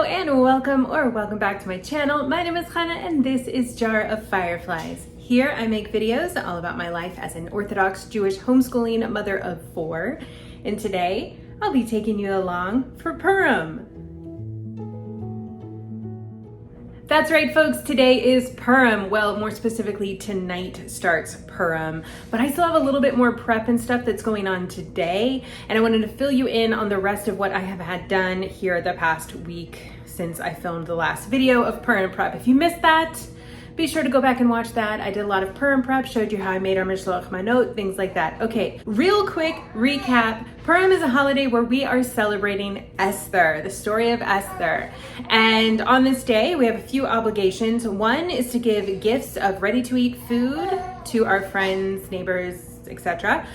Hello and welcome back to my channel. My name is Hannah and this is Jar of Fireflies. Here I make videos all about my life as an Orthodox Jewish homeschooling mother of 4. And today I'll be taking you along for Purim. That's right, folks, today is Purim. Well, more specifically, tonight starts Purim, but I still have a little bit more prep and stuff that's going on today, and I wanted to fill you in on the rest of what I have had done here the past week since I filmed the last video of Purim Prep. If you missed that, be sure to go back and watch that. I did a lot of Purim Prep, showed you how I made our Mishloach, Manot, things like that. Okay, real quick recap. Purim is a holiday where we are celebrating Esther, the story of Esther. And on this day, we have a few obligations. One is to give gifts of ready-to-eat food to our friends, neighbors, etc.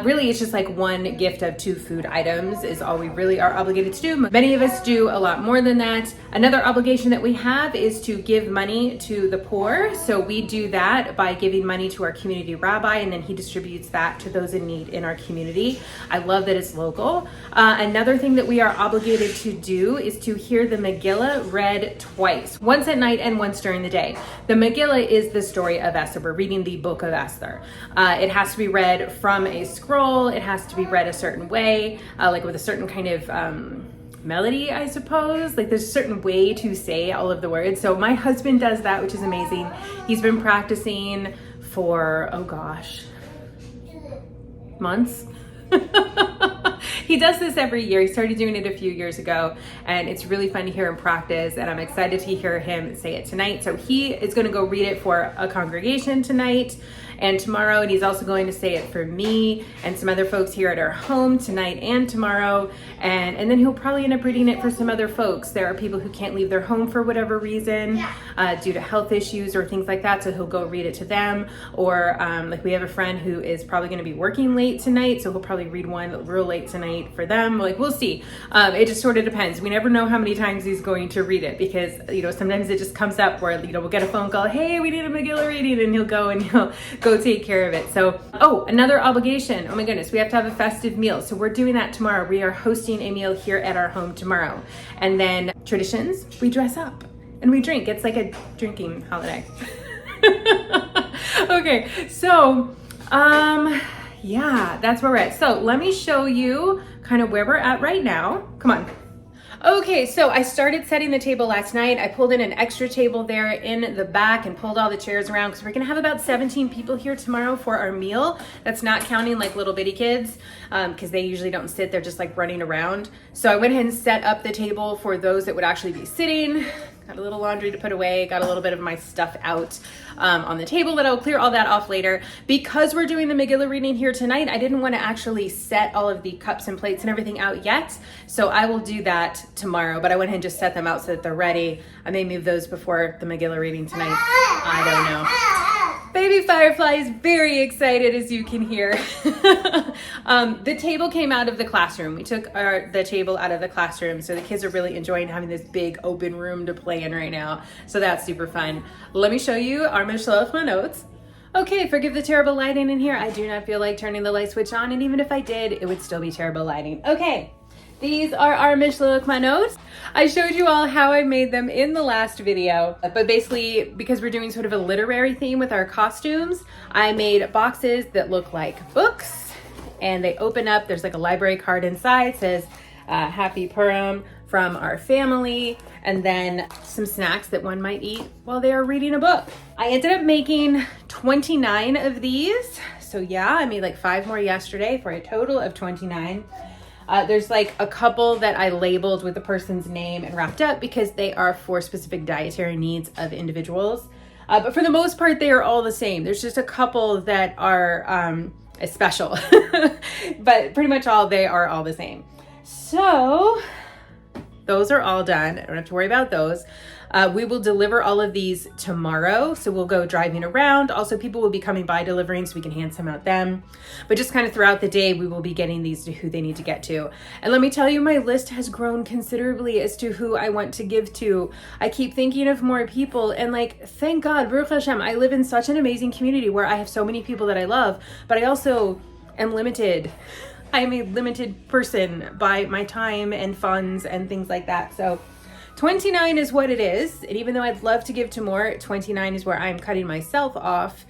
Really, it's just like one gift of 2 food items is all we really are obligated to do. Many of us do a lot more than that. Another obligation that we have is to give money to the poor. So we do that by giving money to our community rabbi, and then he distributes that to those in need in our community. I love that it's local. Another thing that we are obligated to do is to hear the Megillah read twice, once at night and once during the day. The Megillah is the story of Esther. We're reading the book of Esther. It has to be read from a scroll. It has to be read a certain way, like with a certain kind of melody, I suppose. Like there's a certain way to say all of the words. So my husband does that, which is amazing. He's been practicing for, oh gosh, months. He does this every year. He started doing it a few years ago, and it's really fun to hear him practice, and I'm excited to hear him say it tonight. So he is going to go read it for a congregation tonight and tomorrow, and he's also going to say it for me and some other folks here at our home tonight and tomorrow, and then he'll probably end up reading it for some other folks. There are people who can't leave their home for whatever reason, due to health issues or things like that, so he'll go read it to them. Or like we have a friend who is probably going to be working late tonight, so he'll probably read one real late tonight for them. Like, we'll see. It just sort of depends. We never know how many times he's going to read it, because sometimes it just comes up where we'll get a phone call, hey, we need a Megillah reading, and he'll go take care of it. So, oh, another obligation. Oh my goodness, we have to have a festive meal. So we're doing that tomorrow. We are hosting a meal here at our home tomorrow. And then traditions, we dress up and we drink. It's like a drinking holiday. Okay, so yeah, that's where we're at. So let me show you kind of where we're at right now. Come on. Okay, so I started setting the table last night. I pulled in an extra table there in the back and pulled all the chairs around because we're gonna have about 17 people here tomorrow for our meal. That's not counting like little bitty kids, because they usually don't sit, they're just like running around. So I went ahead and set up the table for those that would actually be sitting. Got a little laundry to put away, got a little bit of my stuff out on the table that I'll clear all that off later. Because we're doing the Megillah reading here tonight, I didn't want to actually set all of the cups and plates and everything out yet. So I will do that tomorrow, but I went ahead and just set them out so that they're ready. I may move those before the Megillah reading tonight. I don't know. Baby Firefly is very excited, as you can hear. The table came out of the classroom. We took the table out of the classroom, so the kids are really enjoying having this big open room to play in right now. So that's super fun. Let me show you our Mishloach Manot. Okay, forgive the terrible lighting in here. I do not feel like turning the light switch on, and even if I did, it would still be terrible lighting. Okay. These are our Mishloach Manot. I showed you all how I made them in the last video, but basically, because we're doing sort of a literary theme with our costumes, I made boxes that look like books, and they open up. There's like a library card inside, it says Happy Purim from our family, and then some snacks that one might eat while they are reading a book. I ended up making 29 of these. So yeah, I made like 5 more yesterday for a total of 29. There's like a couple that I labeled with the person's name and wrapped up because they are for specific dietary needs of individuals. But for the most part, they are all the same. There's just a couple that are special, but pretty much they are all the same. So those are all done. I don't have to worry about those. We will deliver all of these tomorrow. So we'll go driving around. Also, people will be coming by delivering so we can hand some out them. But just kind of throughout the day, we will be getting these to who they need to get to. And let me tell you, my list has grown considerably as to who I want to give to. I keep thinking of more people, and like, thank God, Baruch Hashem, I live in such an amazing community where I have so many people that I love, but I also am limited. I am a limited person by my time and funds and things like that. So 29 is what it is. And even though I'd love to give to more, 29 is where I'm cutting myself off.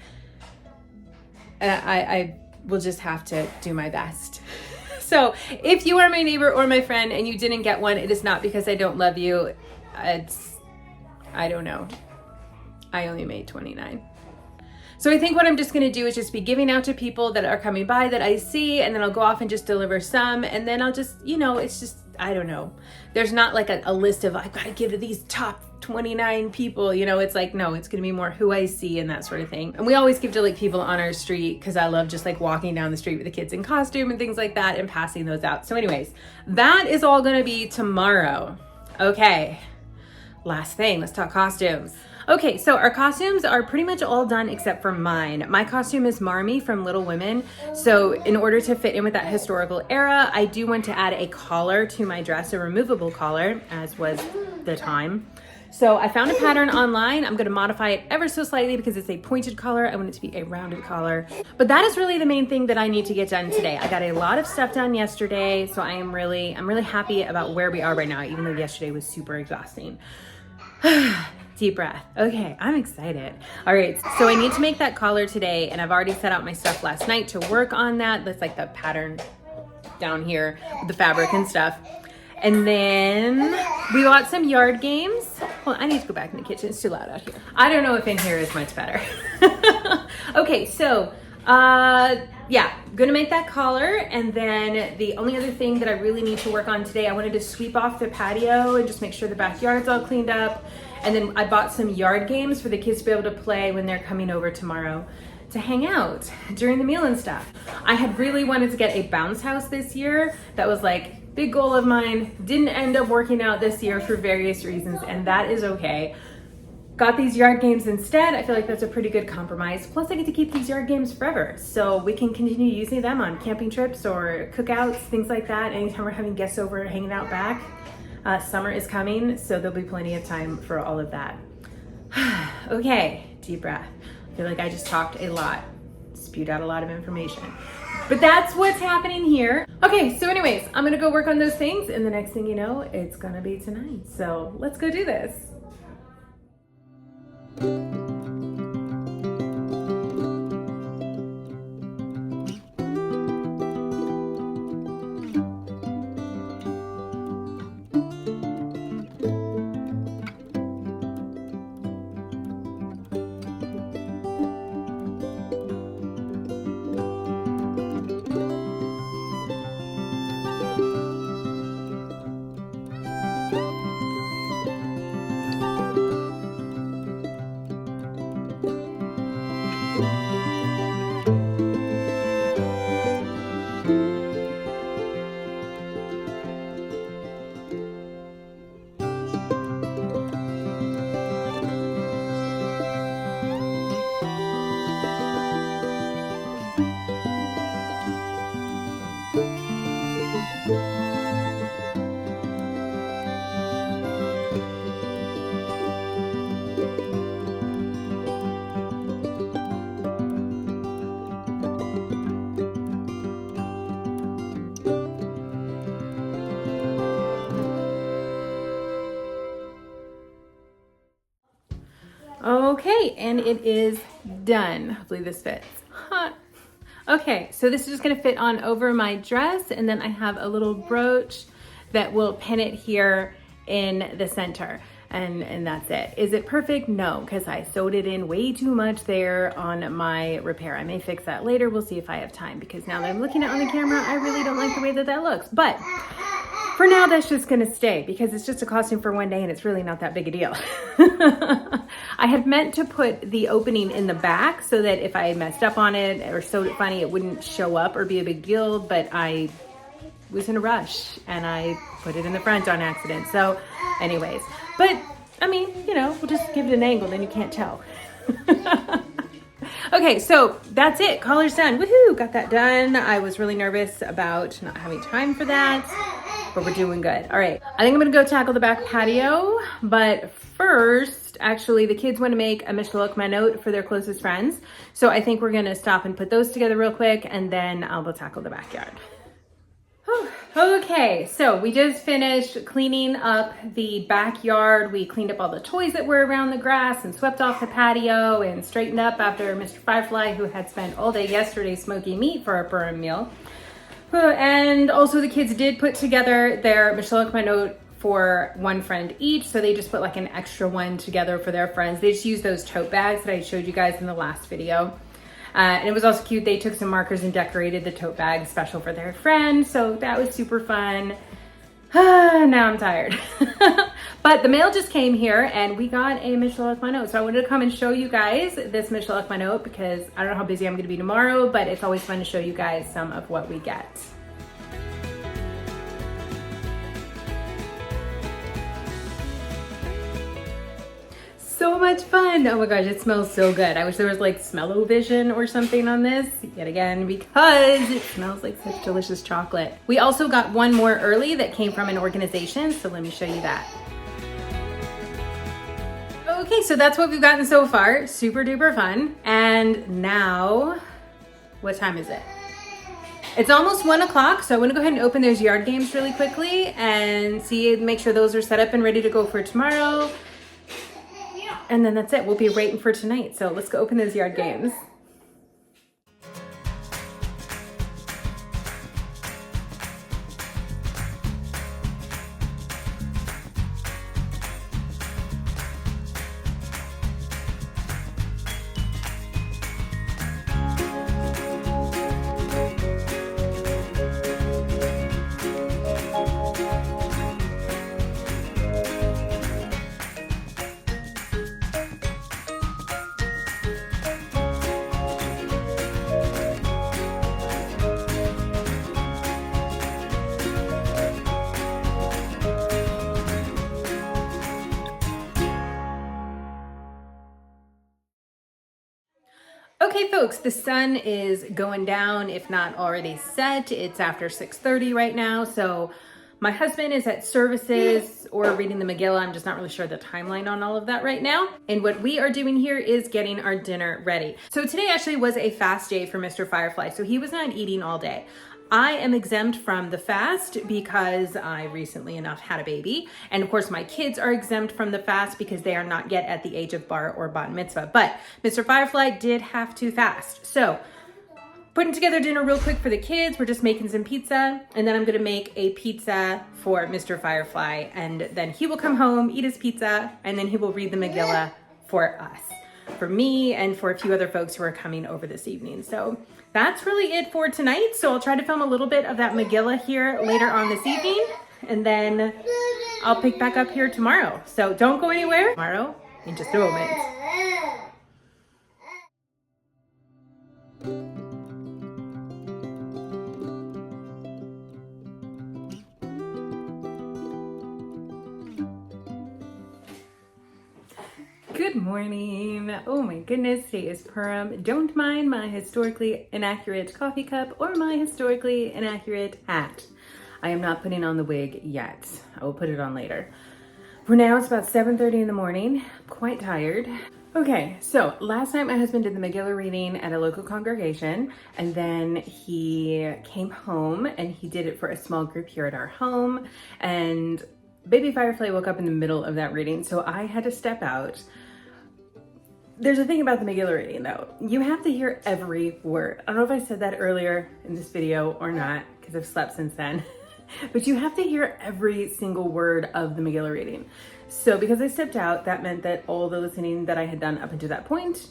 I will just have to do my best. So if you are my neighbor or my friend and you didn't get one, it is not because I don't love you. I don't know. I only made 29. So I think what I'm just gonna do is just be giving out to people that are coming by that I see, and then I'll go off and just deliver some, and then I'll just, it's just, I don't know. There's not like a list of, I've gotta give to these top 29 people, it's like, no, it's gonna be more who I see and that sort of thing. And we always give to like people on our street, because I love just like walking down the street with the kids in costume and things like that and passing those out. So anyways, that is all gonna be tomorrow. Okay, last thing, let's talk costumes. Okay, so our costumes are pretty much all done except for mine. My costume is Marmee from Little Women. So in order to fit in with that historical era, I do want to add a collar to my dress, a removable collar, as was the time. So I found a pattern online. I'm gonna modify it ever so slightly because it's a pointed collar. I want it to be a rounded collar. But that is really the main thing that I need to get done today. I got a lot of stuff done yesterday, so I'm really happy about where we are right now, even though yesterday was super exhausting. Deep breath. Okay, I'm excited. All right, so I need to make that collar today, and I've already set out my stuff last night to work on that. That's like the pattern down here with the fabric and stuff. And then we bought some yard games. Well, I need to go back in the kitchen. It's too loud out here. I don't know if in here is much better. Okay, so yeah, gonna make that collar. And then the only other thing that I really need to work on today, I wanted to sweep off the patio and just make sure the backyard's all cleaned up. And then I bought some yard games for the kids to be able to play when they're coming over tomorrow to hang out during the meal and stuff. I had really wanted to get a bounce house this year. That was like big goal of mine. Didn't end up working out this year for various reasons, and that is okay. Got these yard games instead. I feel like that's a pretty good compromise. Plus I get to keep these yard games forever. So we can continue using them on camping trips or cookouts, things like that. Anytime we're having guests over hanging out back. Summer is coming, so there'll be plenty of time for all of that. Okay, deep breath. I feel like I just talked a lot, spewed out a lot of information. But that's what's happening here. Okay, so anyways, I'm gonna go work on those things, and the next thing you know, it's gonna be tonight. So let's go do this. Okay, and it is done. Hopefully this fits. Okay, so this is just gonna fit on over my dress, and then I have a little brooch that will pin it here in the center. And that's it. Is it perfect? No, because I sewed it in way too much there on my repair. I may fix that later. We'll see if I have time, because now that I'm looking at it on the camera, I really don't like the way that that looks. But for now, that's just gonna stay, because it's just a costume for one day and it's really not that big a deal. I had meant to put the opening in the back so that if I messed up on it or sewed it funny, it wouldn't show up or be a big deal, but I was in a rush and I put it in the front on accident. So anyways, but I mean, we'll just give it an angle, then you can't tell. Okay, so that's it. Collar's done. Woohoo, got that done. I was really nervous about not having time for that, but we're doing good. All right, I think I'm gonna go tackle the back patio, but first, actually, the kids want to make a Mishloach Manot for their closest friends. So I think we're gonna stop and put those together real quick, and then I'll go tackle the backyard. Okay, so we just finished cleaning up the backyard. We cleaned up all the toys that were around the grass and swept off the patio and straightened up after Mr. Firefly, who had spent all day yesterday smoking meat for our Purim meal. And also the kids did put together their Mishloach Manot for one friend each. So they just put like an extra one together for their friends. They just used those tote bags that I showed you guys in the last video. And it was also cute. They took some markers and decorated the tote bag special for their friend. So that was super fun. Now I'm tired. But the mail just came here and we got a Mishloach Manot. So I wanted to come and show you guys this Mishloach Manot because I don't know how busy I'm going to be tomorrow, but it's always fun to show you guys some of what we get. So much fun. Oh my gosh, it smells so good. I wish there was like smell-o-vision or something on this yet again because it smells like such delicious chocolate. We also got one more early that came from an organization, so let me show you that. Okay, so that's what we've gotten so far. Super duper fun. And now, what time is it? It's almost 1 o'clock, so I want to go ahead and open those yard games really quickly and make sure those are set up and ready to go for tomorrow. And then that's it. We'll be waiting for tonight. So let's go open those yard games. Okay folks, the sun is going down, if not already set. It's after 6:30 right now. So my husband is at services or reading the Megillah. I'm just not really sure the timeline on all of that right now. And what we are doing here is getting our dinner ready. So today actually was a fast day for Mr. Firefly. So he was not eating all day. I am exempt from the fast because I recently enough had a baby. And of course my kids are exempt from the fast because they are not yet at the age of bar or bat mitzvah. But Mr. Firefly did have to fast. So putting together dinner real quick for the kids. We're just making some pizza and then I'm gonna make a pizza for Mr. Firefly and then he will come home, eat his pizza, and then he will read the Megillah for us, for me and for a few other folks who are coming over this evening. So that's really it for tonight. So I'll try to film a little bit of that Megillah here later on this evening and then I'll pick back up here tomorrow. So don't go anywhere. Tomorrow in just a moment. Good morning. Oh my goodness, today is Purim. Don't mind my historically inaccurate coffee cup or my historically inaccurate hat. I am not putting on the wig yet. I will put it on later. For now, it's about 7:30 in the morning. I'm quite tired. Okay, so last night my husband did the Megillah reading at a local congregation and then he came home and he did it for a small group here at our home and baby Firefly woke up in the middle of that reading, so I had to step out. There's a thing about the Megillah reading though. You have to hear every word. I don't know if I said that earlier in this video or not, because I've slept since then, but you have to hear every single word of the Megillah reading. So because I stepped out, that meant that all the listening that I had done up until that point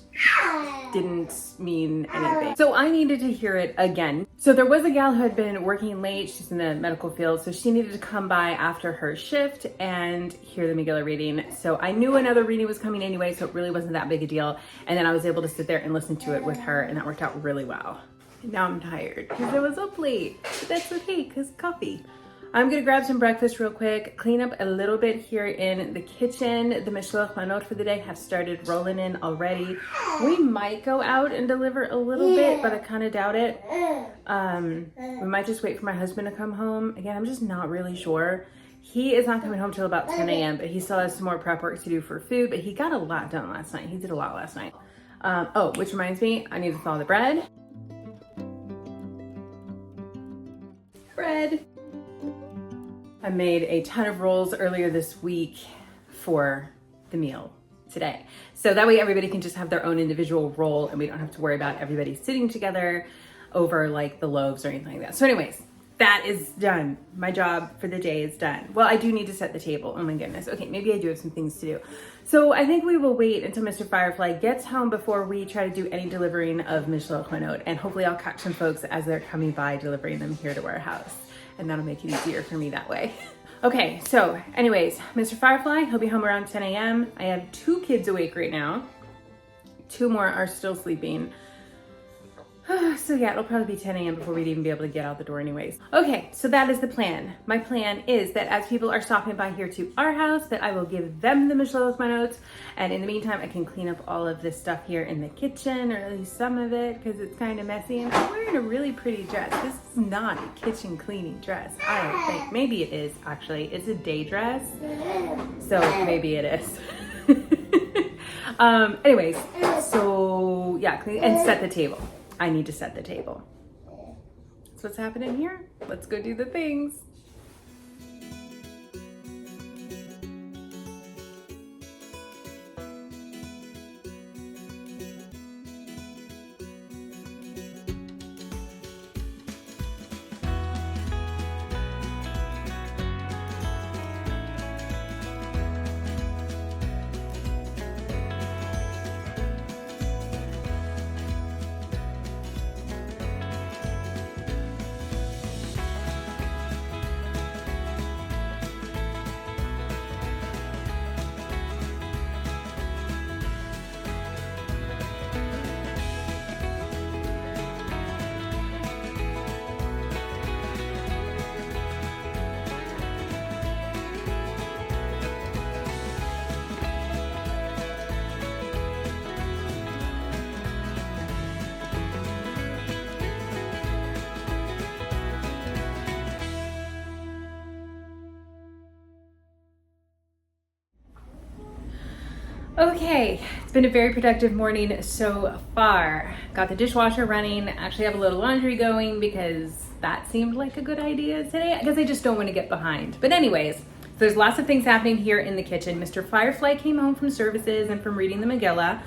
didn't mean anything. So I needed to hear it again. So there was a gal who had been working late, she's in the medical field, so she needed to come by after her shift and hear the Megillah reading. So I knew another reading was coming anyway, so it really wasn't that big a deal. And then I was able to sit there and listen to it with her and that worked out really well. And now I'm tired because I was up late, but that's okay because coffee. I'm gonna grab some breakfast real quick, clean up a little bit here in the kitchen. The Mishloach Manot for the day have started rolling in already. We might go out and deliver a little bit, but I kind of doubt it. We might just wait for my husband to come home. Again, I'm just not really sure. He is not coming home till about 10 a.m., but he still has some more prep work to do for food, but he got a lot done last night. He did a lot last night. Oh, which reminds me, I need to thaw the bread. Bread. I made a ton of rolls earlier this week for the meal today. So that way everybody can just have their own individual roll and we don't have to worry about everybody sitting together over like the loaves or anything like that. So anyways, that is done. My job for the day is done. Well, I do need to set the table. Oh my goodness. Okay, maybe I do have some things to do. So I think we will wait until Mr. Firefly gets home before we try to do any delivering of Mishloach Manot. And hopefully I'll catch some folks as they're coming by delivering them here to our house. And that'll make it easier for me that way. Okay, so anyways, Mr. Firefly, he'll be home around 10 a.m. I have 2 kids awake right now. 2 more are still sleeping. So yeah, it'll probably be 10 a.m. before we'd even be able to get out the door anyways. Okay, so that is the plan. My plan is that as people are stopping by here to our house, that I will give them the Mishloach Manot, and in the meantime, I can clean up all of this stuff here in the kitchen, or at least some of it, because it's kind of messy, and I'm wearing a really pretty dress. This is not a kitchen cleaning dress, I don't think. Maybe it is, actually. It's a day dress, so maybe it is. Anyways, so yeah, clean and set the table. I need to set the table. That's what's happening here. Let's go do the things. Okay, it's been a very productive morning so far. Got the dishwasher running, actually have a little laundry going because that seemed like a good idea today. I guess I just don't want to get behind. But anyways, there's lots of things happening here in the kitchen. Mr. Firefly came home from services and from reading the Megillah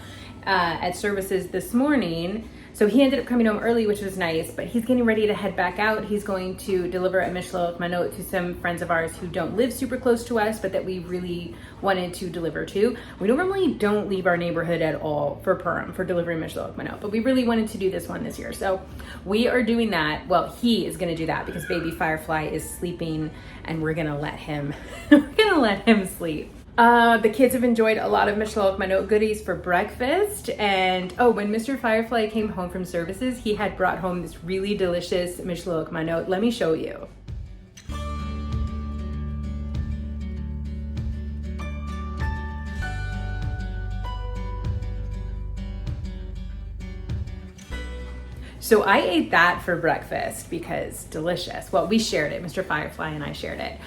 at services this morning. So he ended up coming home early, which was nice, but he's getting ready to head back out. He's going to deliver a Mishloach Manot to some friends of ours who don't live super close to us, but that we really wanted to deliver to. We normally don't leave our neighborhood at all for Purim, for delivering Mishloach Manot, but we really wanted to do this one this year. So we are doing that. Well, he is gonna do that because baby Firefly is sleeping and we're gonna let him, sleep. The kids have enjoyed a lot of Mishloach Manot goodies for breakfast. And oh, when Mr. Firefly came home from services, he had brought home this really delicious Mishloach Manot. Let me show you. So I ate that for breakfast because delicious. Well, we shared it. Mr. Firefly and I shared it.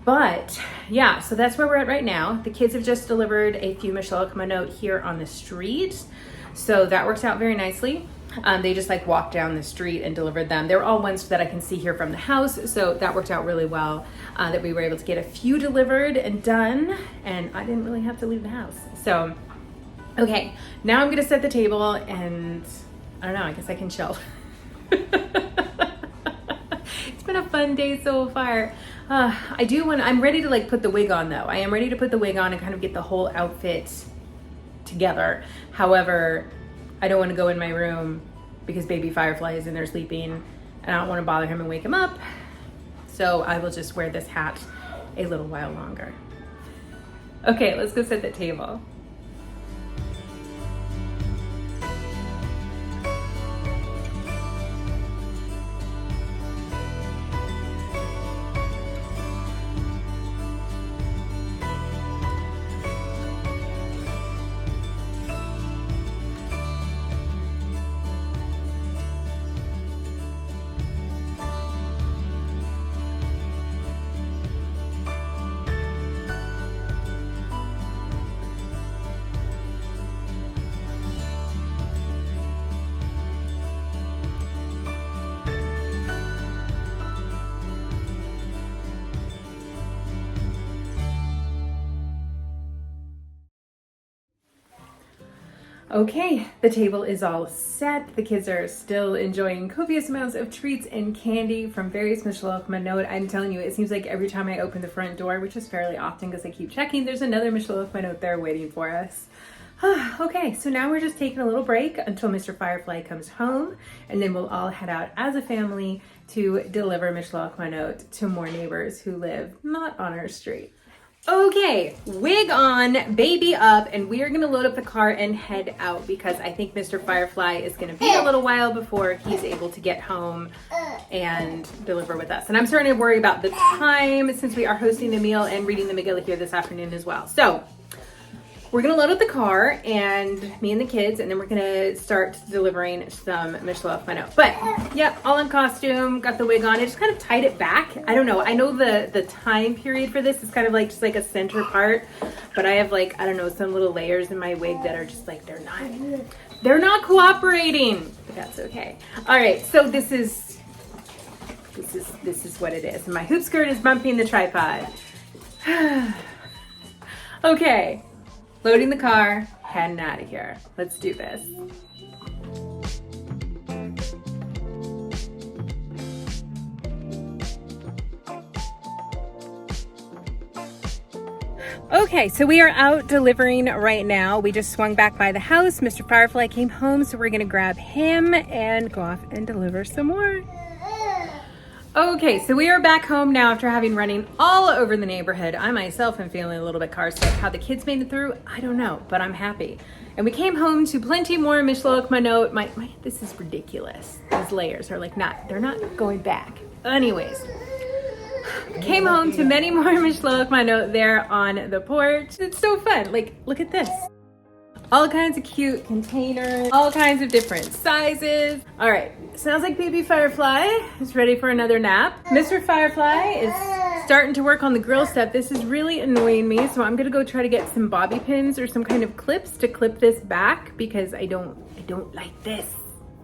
But yeah, so that's where we're at right now. The kids have just delivered a few Mishloach Manot here on the street. So that works out very nicely. They just like walked down the street and delivered them. They're all ones that I can see here from the house. So that worked out really well, that we were able to get a few delivered and done. And I didn't really have to leave the house. So, okay, now I'm gonna set the table and I don't know, I guess I can chill. It's been a fun day so far. I'm ready to like put the wig on though. I am ready to put the wig on and kind of get the whole outfit together. However, I don't want to go in my room because baby Firefly is in there sleeping and I don't want to bother him and wake him up. So I will just wear this hat a little while longer. Okay, let's go set the table. Okay, the table is all set. The kids are still enjoying copious amounts of treats and candy from various Mishloach Manot. I'm telling you, it seems like every time I open the front door, which is fairly often because I keep checking, there's another Mishloach Manot there waiting for us. Okay, so now we're just taking a little break until Mr. Firefly comes home, and then we'll all head out as a family to deliver Mishloach Manot to more neighbors who live not on our street. Okay, wig on, baby up, and we are gonna load up the car and head out because I think Mr. Firefly is gonna be a little while before he's able to get home and deliver with us. And I'm starting to worry about the time since we are hosting the meal and reading the Megillah here this afternoon as well. So we're gonna load up the car and me and the kids, and then we're gonna start delivering some Mishloach Manot. But yep, all in costume, got the wig on. I just kind of tied it back. I don't know. I know the time period for this is kind of like just like a center part, but I have like, I don't know, some little layers in my wig that are just like, they're not cooperating, but that's okay. All right, so this is what it is. My hoop skirt is bumping the tripod. Okay. Loading the car, heading out of here. Let's do this. Okay, so we are out delivering right now. We just swung back by the house. Mr. Firefly came home, so we're gonna grab him and go off and deliver some more. Okay, so we are back home now after having running all over the neighborhood. I myself am feeling a little bit car sick. How the kids made it through, I don't know, but I'm happy. And we came home to plenty more Mishloach Manot. This is ridiculous. These layers are like they're not going back. Anyways, came home to many more Mishloach Manot there on the porch. It's so fun. Like, look at this. All kinds of cute containers, all kinds of different sizes. All right, sounds like baby Firefly is ready for another nap. Mr. Firefly is starting to work on the grill stuff. This is really annoying me, so I'm gonna go try to get some bobby pins or some kind of clips to clip this back because I don't like this.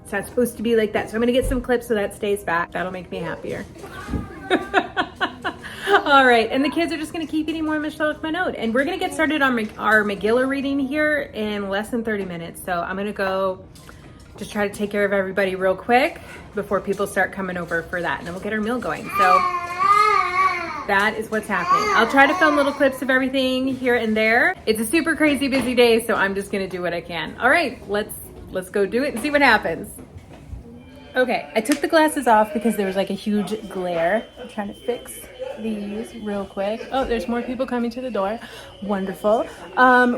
It's not supposed to be like that. So I'm gonna get some clips so that stays back. That'll make me happier. All right, and the kids are just gonna keep eating more Mishloach Manot, and we're gonna get started on our Megillah reading here in less than 30 minutes. So I'm gonna go just try to take care of everybody real quick before people start coming over for that, and then we'll get our meal going. So that is what's happening. I'll try to film little clips of everything here and there. It's a super crazy busy day, so I'm just gonna do what I can. All right, let's go do it and see what happens. Okay, I took the glasses off because there was like a huge glare. I'm trying to fix these real quick. Oh, there's more people coming to the door. Wonderful.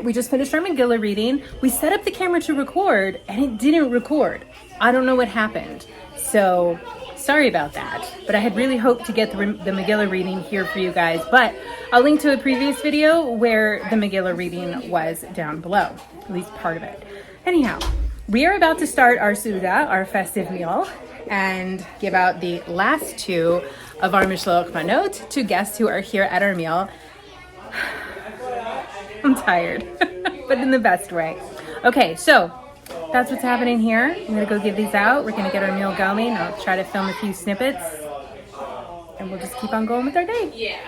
We just finished our Megillah reading. We set up the camera to record and it didn't record. I don't know what happened. So sorry about that. But I had really hoped to get the Megillah reading here for you guys. But I'll link to a previous video where the Megillah reading was down below, at least part of it. Anyhow, we are about to start our Suda, our festive meal, and give out the last two of our Mishloach Manot to guests who are here at our meal. I'm tired, but in the best way. Okay, so that's what's happening here. I'm gonna go give these out. We're gonna get our meal going. I'll try to film a few snippets, and we'll just keep on going with our day. Yeah.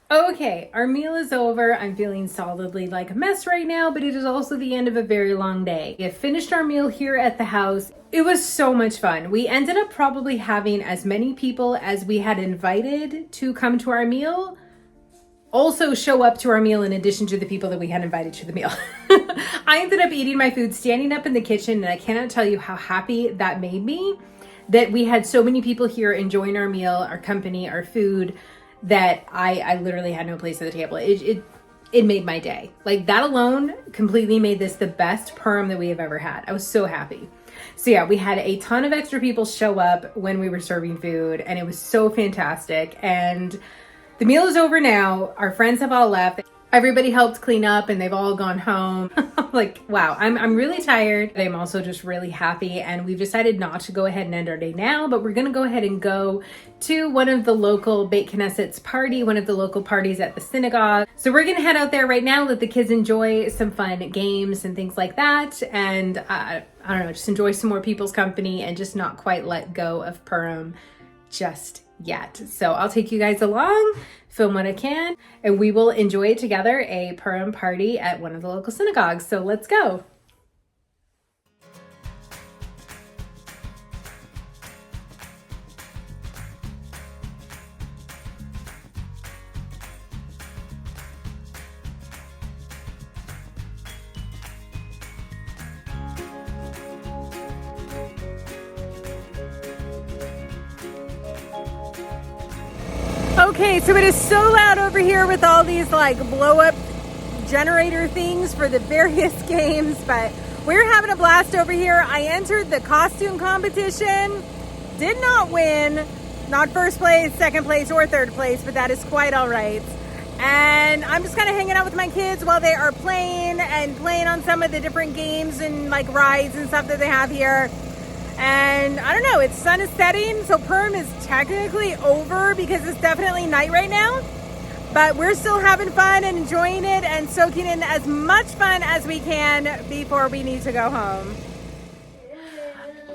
Okay, our meal is over. I'm feeling solidly like a mess right now, but it is also the end of a very long day. We have finished our meal here at the house. It was so much fun. We ended up probably having as many people as we had invited to come to our meal also show up to our meal in addition to the people that we had invited to the meal. I ended up eating my food standing up in the kitchen, and I cannot tell you how happy that made me that we had so many people here enjoying our meal, our company, our food, that I literally had no place at the table. It made my day. Like, that alone completely made this the best Purim that we have ever had. I was so happy. So yeah, we had a ton of extra people show up when we were serving food, and it was so fantastic. And the meal is over now. Our friends have all left. Everybody helped clean up and they've all gone home. Like, wow, I'm really tired. I'm also just really happy, and we've decided not to go ahead and end our day now, but we're gonna go ahead and go to one of the local Beit Knesset's party, one of the local parties at the synagogue. So we're gonna head out there right now, let the kids enjoy some fun games and things like that. And I don't know, just enjoy some more people's company and just not quite let go of Purim just yet. So I'll take you guys along, film what I can, and we will enjoy together a Purim party at one of the local synagogues. So let's go. Okay, so it is so loud over here with all these like blow up generator things for the various games, but we're having a blast over here. I entered the costume competition, did not win, not first place, second place, or third place, but that is quite all right. And I'm just kind of hanging out with my kids while they are playing on some of the different games and like rides and stuff that they have here. And I don't know, it's sun is setting, so Purim is technically over because it's definitely night right now. But we're still having fun and enjoying it and soaking in as much fun as we can before we need to go home.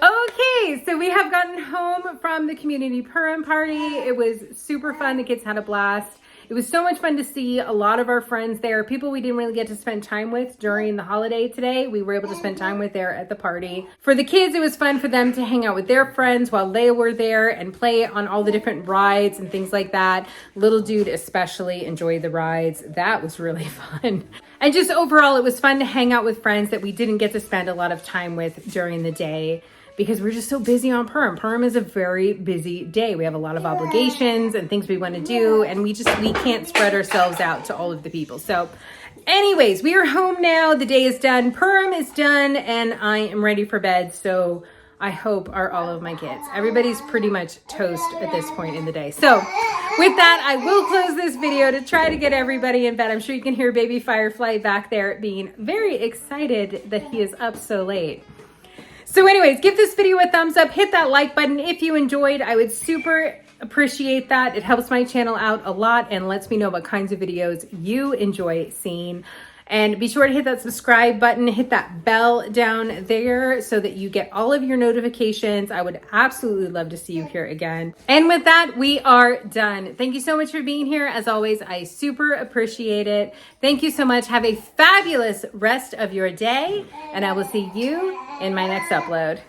Okay, so we have gotten home from the community Purim party. It was super fun. The kids had a blast. It was so much fun to see a lot of our friends there, people we didn't really get to spend time with during the holiday today. We were able to spend time with there at the party. For the kids, it was fun for them to hang out with their friends while they were there and play on all the different rides and things like that. Little dude especially enjoyed the rides. That was really fun. And just overall, it was fun to hang out with friends that we didn't get to spend a lot of time with during the day, because we're just so busy on Purim. Purim is a very busy day. We have a lot of obligations and things we want to do, and we can't spread ourselves out to all of the people. So anyways, we are home now. The day is done. Purim is done, and I am ready for bed. So I hope are all of my kids. Everybody's pretty much toast at this point in the day. So with that, I will close this video to try to get everybody in bed. I'm sure you can hear baby Firefly back there being very excited that he is up so late. So anyways, give this video a thumbs up, hit that like button if you enjoyed. I would super appreciate that. It helps my channel out a lot and lets me know what kinds of videos you enjoy seeing. And be sure to hit that subscribe button, hit that bell down there so that you get all of your notifications. I would absolutely love to see you here again. And with that, we are done. Thank you so much for being here. As always, I super appreciate it. Thank you so much. Have a fabulous rest of your day, and I will see you in my next upload.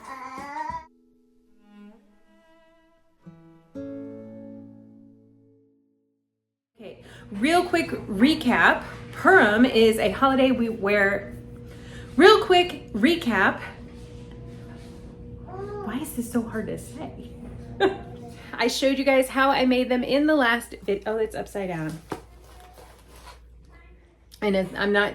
Okay, real quick recap. Purim is a holiday we wear. Real quick recap. Why is this so hard to say? I showed you guys how I made them in the last video. Oh, it's upside down. And I'm not,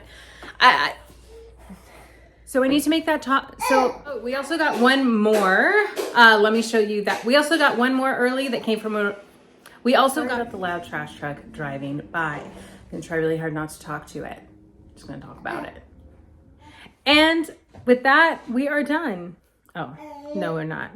so I need to make that top. So we also got one more. Let me show you that. We also got one more early that came from we also got the loud trash truck driving by. I'm gonna try really hard not to talk to it. Just gonna talk about it. And with that, we are done. Oh, no, we're not.